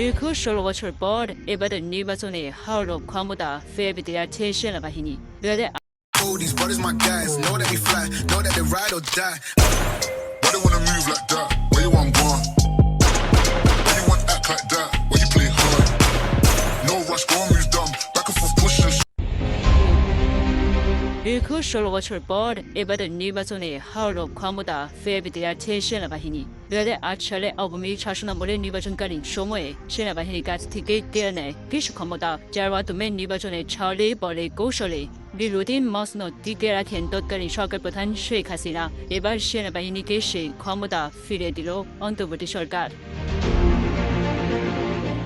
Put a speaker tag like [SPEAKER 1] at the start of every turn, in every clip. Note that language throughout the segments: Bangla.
[SPEAKER 1] দীর্ঘ ১৬ বছর পর এবারের নির্বাচনে হাওড় ক্ষমতা ফের পেতে যাচ্ছে সেনাবাহিনী।
[SPEAKER 2] Oh, these brothers my guys, know that we fly, know that they ride or die. Why they wanna move like that? Where you want gone? Why you want act like that? Why you play hard? No rush, go on, move dumb. Back and forth pushing.
[SPEAKER 1] দীর্ঘ ১৬ বছর পর এবারের নির্বাচনে হাওড় ক্ষমতা ফের পেতে যাচ্ছে সেনাবাহিনী। ২০০৮ সালে আওয়ামী লীগ শাসনামলের নির্বাচনকালীন সময়ে সেনাবাহিনীর কাছ থেকে কেড়ে নেয় কিছু ক্ষমতা, যার মাধ্যমে নির্বাচনে ছলে বলে কৌশলে বিরোধীর মসনদ টিকে রাখেন তৎকালীন সরকার প্রধান শেখ হাসিনা। এবার সেনাবাহিনীকে সেই ক্ষমতা ফিরে দিল অন্তর্বর্তী সরকার।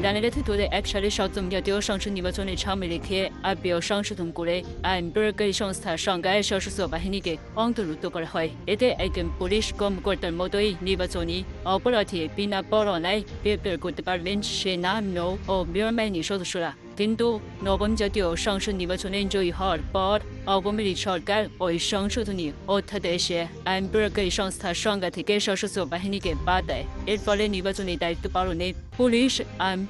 [SPEAKER 1] জানা গেছে ২০০১ সালে সপ্তম জাতীয় সংসদ নির্বাচনে সামনে রেখে আরপিও সংশোধন করে আইন প্রয়োগকারী সংস্থার সংজ্ঞায় সশস্ত্র বাহিনীকে অন্তর্ভুক্ত করা হয়। এতে একজন পুলিশ কর্মকর্তার মতোই নির্বাচনী অপরাধী বিনা পরোয়ানায় গ্রেপ্তার করতে পারবেন সেনা, নৌ ও বিমান বাহিনীর সদস্যরা। কিন্তু নবম জাতীয় সংসদ নির্বাচনে জয়ী হওয়ার পর আওয়ামী লীগ সরকার ওই সংশোধনী অধ্যাদেশে আইন প্রয়োগকারী সংস্থার সংজ্ঞা থেকে সশস্ত্র বাহিনীকে বাদ দেয়। এর ফলে নির্বাচনী দায়িত্ব পালনে police,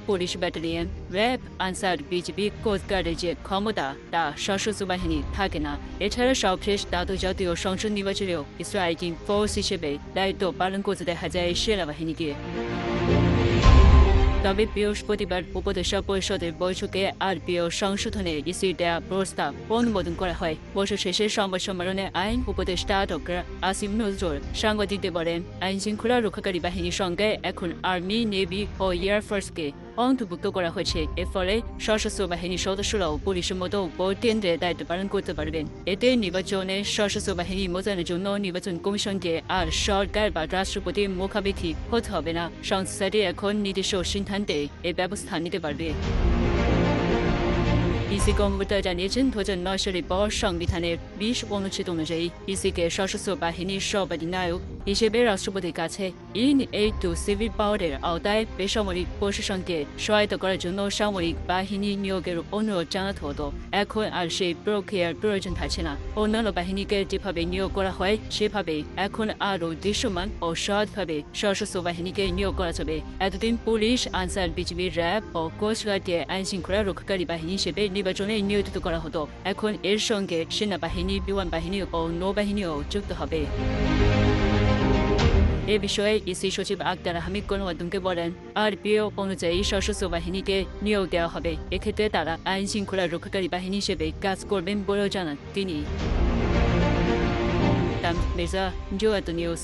[SPEAKER 1] police battalion, RAB, Ansar, BGB, কোস্টগার্ডের যে ক্ষমতা তা সশস্ত্র বাহিনী থাকে না। এছাড়া সবশেষ দ্বাদশ জাতীয় সংসদ নির্বাচনেও স্ট্রাইকিং ফোর্স হিসেবে দায়িত্ব পালন করতে দেখা যায় সেনাবাহিনীকে। তবে বৃহস্পতিবার উপদেষ্টা পরিষদের বৈঠকে আরপিও সংশোধনে ইসির দেয়া প্রস্তাব অনুমোদন করা হয়। বৈঠক শেষে সংবাদ সম্মেলনে আইন উপদেষ্টা ডক্টর আসিম নজরুল সাংবাদিকদের বলেন, আইন শৃঙ্খলা রক্ষাকারী বাহিনীর সঙ্গে এখন আর্মি, নেভি ও এয়ারফোর্সকে অন্তর্ভুক্ত করা হয়েছে। এর ফলে সশস্ত্র বাহিনীর সদস্যরাও পুলিশের মতো ভোট কেন্দ্রে দায়িত্ব পালন করতে পারবেন। এতে নির্বাচনে সশস্ত্র বাহিনী মোতায়েনের জন্য নির্বাচন কমিশনকে আর সরকার বা রাষ্ট্রপতির মুখাপেক্ষী হতে হবে না। সংস্থাটি এখন নিজস্ব সিদ্ধান্তে এই ব্যবস্থা নিতে পারবে। ইসি কর্মকর্তা জানিয়েছেন, ২০০৯ সালের পর সংবিধানের ২০ অনুচ্ছেদ অনুযায়ী ইসিকে সশস্ত্র বাহিনীর সর্বাধিনায়ক হিসেবে রাষ্ট্রপতির কাছে ইন এইড টু সিভিল পাওয়ারের আওতায় বেসামরিক প্রশাসনকে সহায়তা করার জন্য সামরিক বাহিনী নিয়োগের অনুরোধ জানাতে হতো। এখন আর সেই প্রক্রিয়ার প্রয়োজন থাকছে না। অন্যান্য বাহিনীকে যেভাবে নিয়োগ করা হয় সেভাবে এখন আরও দৃশ্যমান ও সৎভাবে সশস্ত্র বাহিনীকে নিয়োগ করা যাবে। এতদিন পুলিশ, আনসার, বিজিবি, র্যাব ও কোস্টগার্ডকে আইন শৃঙ্খলা রক্ষাকারী বাহিনী হিসেবে নির্বাচনে নিয়োজিত করা হতো। এখন এর সঙ্গে সেনাবাহিনী, বিমান বাহিনী ও নৌবাহিনীও যুক্ত হবে। এ বিষয়ে ইসি সচিব আক্তার আহমেদ গণমাধ্যমকে বলেন, আরপিও অনুযায়ী সশস্ত্র বাহিনীকে নিয়োগ দেওয়া হবে। এক্ষেত্রে তারা আইন শৃঙ্খলা রক্ষাকারী বাহিনী হিসেবে কাজ করবেন বলেও জানান তিনি। মির্জা, জুয়াতো নিউজ।